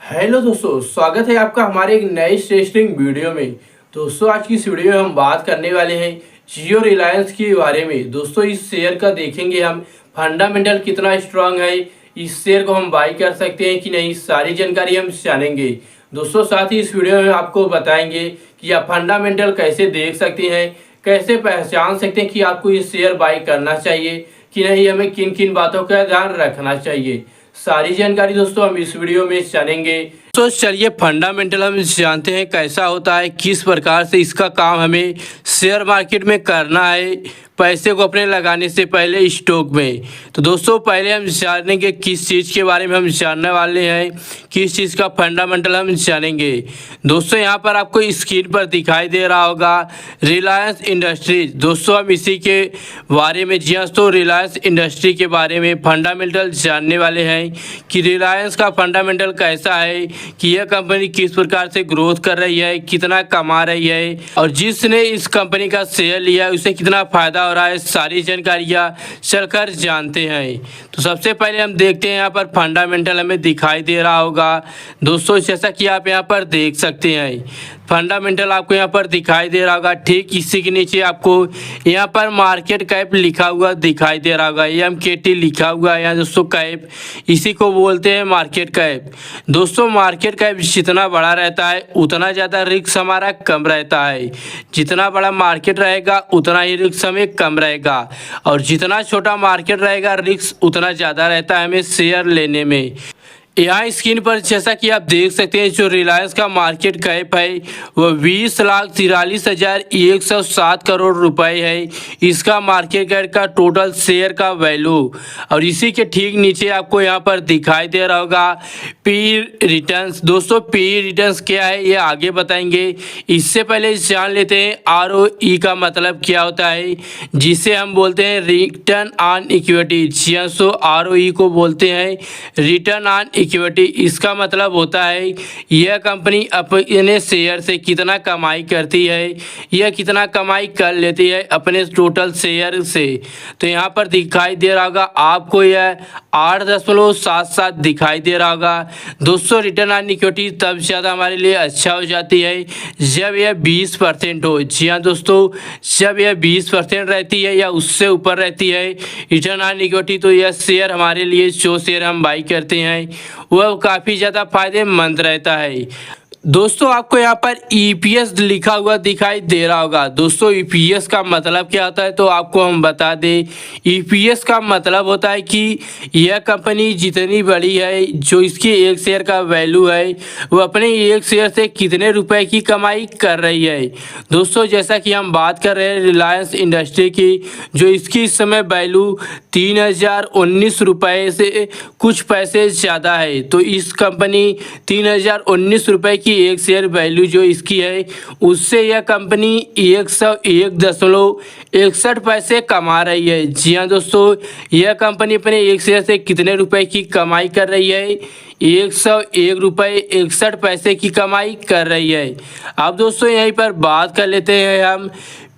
Hello दोस्तों, स्वागत है आपका हमारे एक नए इंटरेस्टिंग वीडियो में। दोस्तों आज की इस वीडियो में हम बात करने वाले हैं जियो रिलायंस के बारे में। दोस्तों इस शेयर का देखेंगे हम फंडामेंटल कितना स्ट्रांग है, इस शेयर को हम बाई कर सकते हैं कि नहीं, सारी जानकारी हम जानेंगे। दोस्तों साथ ही इस वीडियो में आपको बताएंगे कि आप फंडामेंटल कैसे देख सकते हैं, कैसे पहचान सकते हैं कि आपको ये शेयर बाई करना चाहिए कि नहीं, हमें किन किन बातों का ध्यान रखना चाहिए। सारी जानकारी दोस्तों हम इस वीडियो में जानेंगे। तो चलिए फंडामेंटल हम जानते हैं कैसा होता है, किस प्रकार से इसका काम हमें शेयर मार्केट में करना है पैसे को अपने लगाने से पहले स्टॉक में। तो दोस्तों पहले हम जानेंगे किस चीज़ के बारे में हम जानने वाले हैं, किस चीज़ का फंडामेंटल हम जानेंगे। दोस्तों यहाँ पर आपको स्क्रीन पर दिखाई दे रहा होगा रिलायंस इंडस्ट्रीज। दोस्तों हम इसी के बारे में जी हाँ, तो रिलायंस इंडस्ट्री के बारे में फंडामेंटल जानने वाले हैं कि रिलायंस का फंडामेंटल कैसा है, कि यह कंपनी किस प्रकार से ग्रोथ कर रही है, कितना कमा रही है और जिसने इस कंपनी का शेयर लिया है उसे कितना फायदा हो रहा है। सारी जानकारियाँ चलकर जानते हैं। तो सबसे पहले हम देखते हैं यहाँ पर फंडामेंटल हमें दिखाई दे रहा होगा। दोस्तों जैसा कि आप यहाँ पर देख सकते हैं फंडामेंटल आपको यहाँ पर दिखाई दे रहा होगा। ठीक इसी के नीचे आपको यहाँ पर मार्केट कैप लिखा हुआ दिखाई दे रहा होगा, MKT लिखा हुआ है यहाँ दोस्तों। कैप इसी को बोलते हैं मार्केट कैप। दोस्तों मार्केट कैप जितना बड़ा रहता है उतना ज़्यादा रिस्क हमारा कम रहता है। जितना बड़ा मार्केट रहेगा उतना ही रिस्क हमें कम रहेगा और जितना छोटा मार्केट रहेगा रिस्क उतना ज़्यादा रहता है हमें शेयर लेने में। यहाँ स्क्रीन पर जैसा कि आप देख सकते हैं जो रिलायंस का मार्केट कैप है वह 20,43,107 करोड़ रुपए है। इसका मार्केट कैप का टोटल शेयर का वैल्यू। और इसी के ठीक नीचे आपको यहाँ पर दिखाई दे रहा होगा पी रिटर्न्स। दोस्तों पी रिटर्न्स क्या है ये आगे बताएंगे, इससे पहले जान लेते हैं ROE का मतलब क्या होता है, जिसे हम बोलते हैं रिटर्न ऑन इक्विटी। जी हाँ, सो ROE को बोलते हैं रिटर्न ऑन इक्विटी। इसका मतलब होता है यह कंपनी अपने शेयर से कितना कमाई करती है, यह कितना कमाई कर लेती है अपने टोटल शेयर से। तो यहाँ पर दिखाई दे रहा होगा आपको यह 8.77 दिखाई दे रहा होगा। दोस्तों रिटर्न ऑन इक्विटी तब ज़्यादा हमारे लिए अच्छा हो जाती है जब यह 20% हो। जी हाँ दोस्तों, जब यह 20% रहती है या उससे ऊपर रहती है रिटर्न ऑन इक्विटी तो यह शेयर हमारे लिए, जो शेयर हम बाई करते हैं वह काफ़ी ज़्यादा फायदेमंद रहता है। दोस्तों आपको यहाँ पर EPS लिखा हुआ दिखाई दे रहा होगा। दोस्तों EPS का मतलब क्या होता है तो आपको हम बता दें, EPS का मतलब होता है कि यह कंपनी जितनी बड़ी है, जो इसकी एक शेयर का वैल्यू है वो अपने एक शेयर से कितने रुपए की कमाई कर रही है। दोस्तों जैसा कि हम बात कर रहे हैं रिलायंस इंडस्ट्री की, जो इसकी इस समय वैल्यू 3,019 रुपये से कुछ पैसे ज़्यादा है। तो इस कंपनी 3,019 रुपये की एक शेयर वैल्यू जो इसकी है उससे यह कंपनी 101.61 पैसे कमा रही है। जी हाँ दोस्तों, यह कंपनी अपने एक शेयर से कितने रुपए की कमाई कर रही है, 101.61 की कमाई कर रही है। अब दोस्तों यहीं पर बात कर लेते हैं हम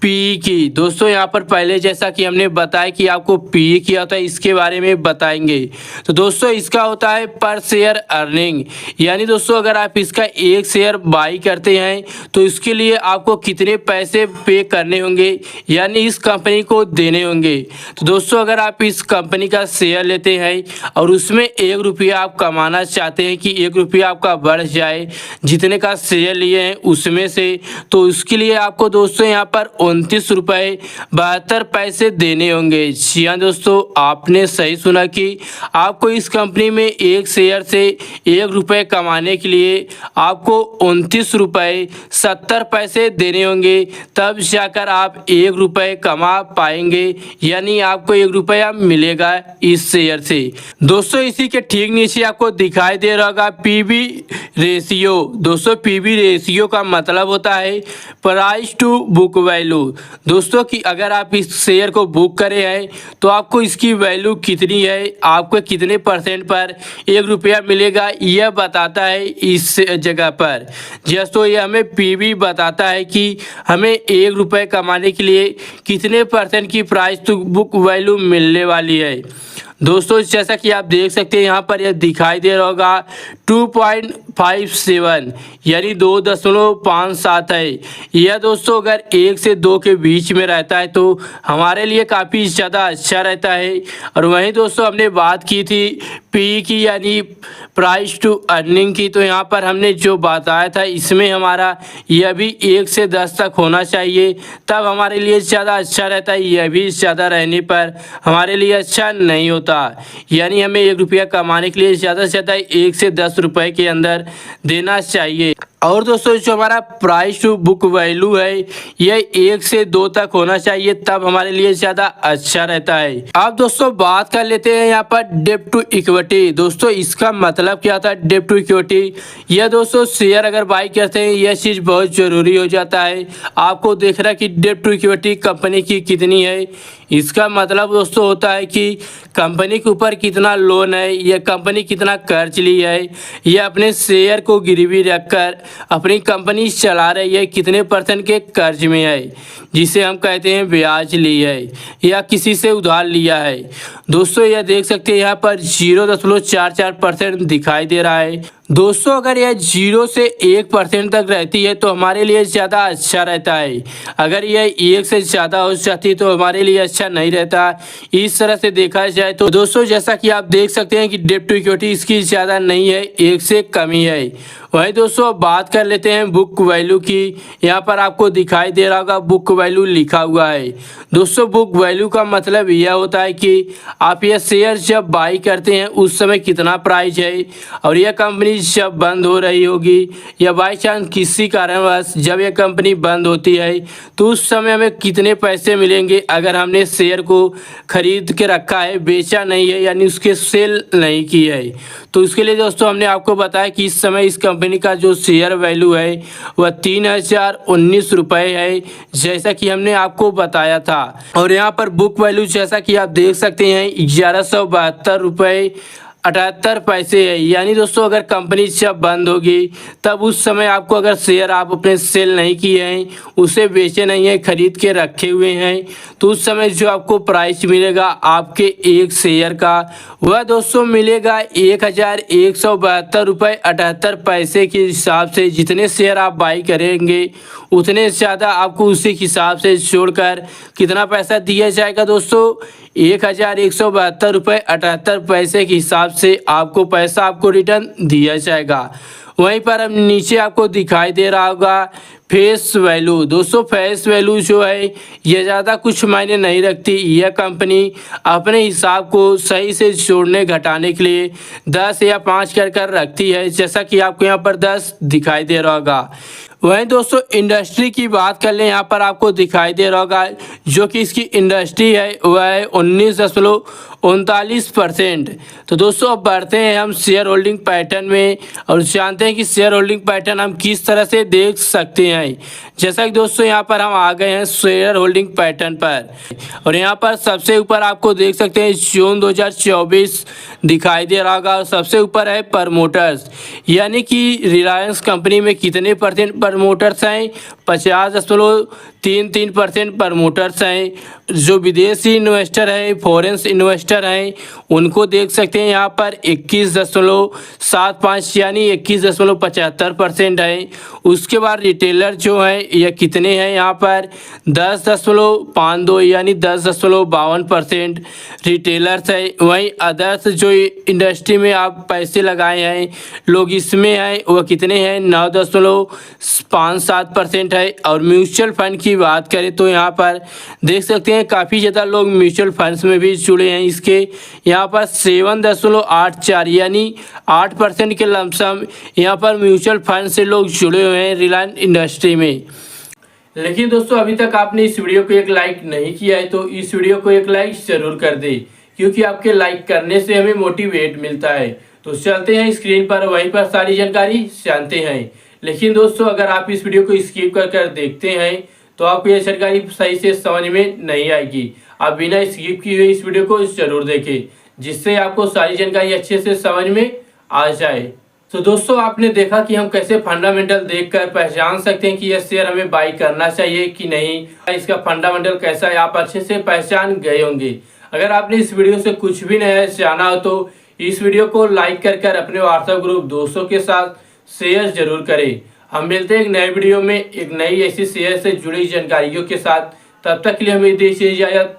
पी की। दोस्तों यहाँ पर पहले जैसा कि हमने बताया कि आपको पी क्या होता है इसके बारे में बताएंगे। तो दोस्तों इसका होता है पर शेयर अर्निंग, यानी दोस्तों अगर आप इसका एक शेयर बाई करते हैं तो इसके लिए आपको कितने पैसे पे करने होंगे, यानी इस कंपनी को देने होंगे। तो दोस्तों अगर आप इस कंपनी का शेयर लेते हैं और उसमें 1 रुपया आप कमाना चाहते हैं कि 1 रुपया आपका बढ़ जाए जितने का शेयर लिए हैं उसमें से, तो उसके लिए आपको दोस्तों यहाँ पर 29.72 देने होंगे। जी हाँ दोस्तों, आपने सही सुना कि आपको इस कंपनी में एक शेयर से 1 रुपये कमाने के लिए आपको 29.70 देने होंगे, तब जाकर आप 1 रुपये कमा पाएंगे, यानी आपको 1 रुपया मिलेगा इस शेयर से। दोस्तों इसी के ठीक नीचे आपको दिखाई दे रहा होगा PB रेशियो। दोस्तों PB रेशियो का मतलब होता है प्राइस टू बुक वैल्यू। दोस्तों कि अगर आप इस शेयर को बुक करे हैं तो आपको इसकी वैल्यू कितनी है, आपको कितने % पर 1 रुपया मिलेगा, यह बताता है इस जगह पर। दोस्तों ये हमें PB बताता है कि हमें 1 रुपये कमाने के लिए कितने % की प्राइस टू बुक वैल्यू मिलने वाली है। दोस्तों जैसा कि आप देख सकते हैं यहाँ पर यह दिखाई दे रहा होगा 2.57 यानी 2.57 है। यह दोस्तों अगर 1 से 2 के बीच में रहता है तो हमारे लिए काफ़ी ज़्यादा अच्छा रहता है। और वहीं दोस्तों हमने बात की थी पी की यानी प्राइस टू अर्निंग की, तो यहाँ पर हमने जो बताया था इसमें हमारा यह भी 1 से 10 तक होना चाहिए, तब हमारे लिए ज़्यादा अच्छा रहता है। यह भी ज़्यादा रहने पर हमारे लिए अच्छा नहीं होता, यानी हमें 1 रुपया कमाने के लिए ज़्यादा से ज़्यादा 1 से 10 रुपए के अंदर देना चाहिए। और दोस्तों जो हमारा प्राइस टू बुक वैल्यू है यह 1 से 2 तक होना चाहिए, तब हमारे लिए ज़्यादा अच्छा रहता है। अब दोस्तों बात कर लेते हैं यहाँ पर डेब्ट टू इक्विटी। दोस्तों इसका मतलब क्या था डेब्ट टू इक्विटी? यह दोस्तों शेयर अगर बाई करते हैं यह चीज़ बहुत ज़रूरी हो जाता है। आपको देख रहा है कि डेब्ट टू इक्विटी कंपनी की कितनी है। इसका मतलब दोस्तों होता है कि कंपनी के ऊपर कितना लोन है, यह कंपनी कितना कर्ज ली है, यह अपने शेयर को गिरवी रखकर अपनी कंपनी चला रही है, कितने % के कर्ज में है, जिसे हम कहते हैं ब्याज ली है या किसी से उधार लिया है। दोस्तों यह देख सकते हैं यहाँ पर 0.44% दिखाई दे रहा है। दोस्तों अगर यह 0 से 1% तक रहती है तो हमारे लिए ज़्यादा अच्छा रहता है। अगर यह 1 से ज़्यादा हो जाती तो हमारे लिए अच्छा नहीं रहता। इस तरह से देखा जाए तो दोस्तों जैसा कि आप देख सकते हैं कि डेब्ट टू इक्विटी इसकी ज़्यादा नहीं है, 1 से कम ही है। वही दोस्तों अब बात कर लेते हैं बुक वैल्यू की। यहाँ पर आपको दिखाई दे रहा होगा बुक वैल्यू लिखा हुआ है। दोस्तों बुक वैल्यू का मतलब यह होता है कि आप यह शेयर जब बाई करते हैं उस समय कितना प्राइस है, और यह कंपनी जब बंद हो रही होगी या बाई चांस किसी कारणवश जब यह कंपनी बंद होती है तो उस समय हमें कितने पैसे मिलेंगे अगर हमने शेयर को खरीद के रखा है, बेचा नहीं है, यानी उसके सेल नहीं की है। तो उसके लिए दोस्तों हमने आपको बताया कि इस समय इस कंपनी का जो शेयर वैल्यू है वह 3019 रुपये है, जैसा कि हमने आपको बताया था। और यहाँ पर बुक वैल्यू जैसा कि आप देख सकते हैं 1172 रुपये 78 पैसे है। यानी दोस्तों अगर कंपनी जब बंद होगी तब उस समय आपको अगर शेयर आप अपने सेल नहीं किए हैं, उसे बेचे नहीं हैं, खरीद के रखे हुए हैं, तो उस समय जो आपको प्राइस मिलेगा आपके एक शेयर का वह दोस्तों मिलेगा 1172 रुपये 78 पैसे के हिसाब से। जितने शेयर आप बाई करेंगे उतने ज़्यादा आपको उसी हिसाब से जोड़कर कितना पैसा दिया जाएगा दोस्तों 1172 रुपये 78 पैसे के हिसाब से आपको पैसा आपको रिटर्न दिया जाएगा। वहीं पर अब नीचे आपको दिखाई दे रहा होगा फेस वैल्यू। दोस्तों फेस वैल्यू जो है ये ज़्यादा कुछ मायने नहीं रखती। यह कंपनी अपने हिसाब को सही से जोड़ने घटाने के लिए 10 या 5 कर रखती है, जैसा कि आपको यहाँ पर 10 दिखाई दे रहा होगा। वहीं दोस्तों इंडस्ट्री की बात कर लें, यहाँ पर आपको दिखाई दे रहा होगा जो कि इसकी इंडस्ट्री है वह है 19.39%। तो दोस्तों अब बढ़ते हैं हम शेयर होल्डिंग पैटर्न में और जानते हैं कि शेयर होल्डिंग पैटर्न हम किस तरह से देख सकते हैं। जैसा कि दोस्तों यहाँ पर हम आ गए हैं शेयर होल्डिंग पैटर्न पर, और यहाँ पर सबसे ऊपर आपको देख सकते हैं जून 2024 दिखाई दे रहा होगा। और सबसे ऊपर है प्रमोटर्स, यानी कि रिलायंस कंपनी में कितने % प्रमोटर्स हैं 50.33% प्रमोटर्स हैं। जो विदेशी इन्वेस्टर हैं फॉरेन इन्वेस्टर हैं उनको देख सकते हैं यहाँ पर 21.75 यानी 21.75% है। उसके बाद रिटेलर जो है यह कितने हैं यहाँ पर 10.52 यानी 10.52% रिटेलर्स है। वहीं अदर्स जो इंडस्ट्री में आप पैसे लगाए हैं लोग इसमें हैं वह कितने हैं 9.57% है। और म्यूचुअल फंड की बात करें तो यहाँ पर देख सकते हैं काफ़ी ज़्यादा लोग म्यूचुअल फंड्स में भी जुड़े हैं। इसके यहाँ पर 7.84 यानी 8% के लमसम यहाँ पर म्यूचुअल फंड से लोग जुड़े हुए हैं रिलायंस इंडस्ट्री में। लेकिन दोस्तों अभी तक आपने इस वीडियो को एक लाइक नहीं किया है तो इस वीडियो को एक लाइक ज़रूर कर दें, क्योंकि आपके लाइक करने से हमें मोटिवेट मिलता है। तो चलते हैं स्क्रीन पर, वहीं पर सारी जानकारी जानते हैं। लेकिन दोस्तों अगर आप इस वीडियो को स्किप कर देखते हैं तो आपको यह जानकारी सही से समझ में नहीं आएगी। आप बिना स्किप किए हुए इस वीडियो को जरूर देखें, जिससे आपको सारी जानकारी अच्छे से समझ में आ जाए। तो दोस्तों आपने देखा कि हम कैसे फंडामेंटल देखकर पहचान सकते हैं कि यह शेयर हमें बाई करना चाहिए कि नहीं। इसका फंडामेंटल कैसा है आप अच्छे से पहचान गए होंगे। अगर आपने इस वीडियो से कुछ भी नया जाना हो तो इस वीडियो को लाइक कर अपने व्हाट्सएप ग्रुप दोस्तों के साथ शेयर जरूर करें। हम मिलते हैं एक नए वीडियो में एक नई ऐसी शेयर से जुड़ी जानकारियों के साथ। तब तक के लिए हमें दीजिए इजाजत।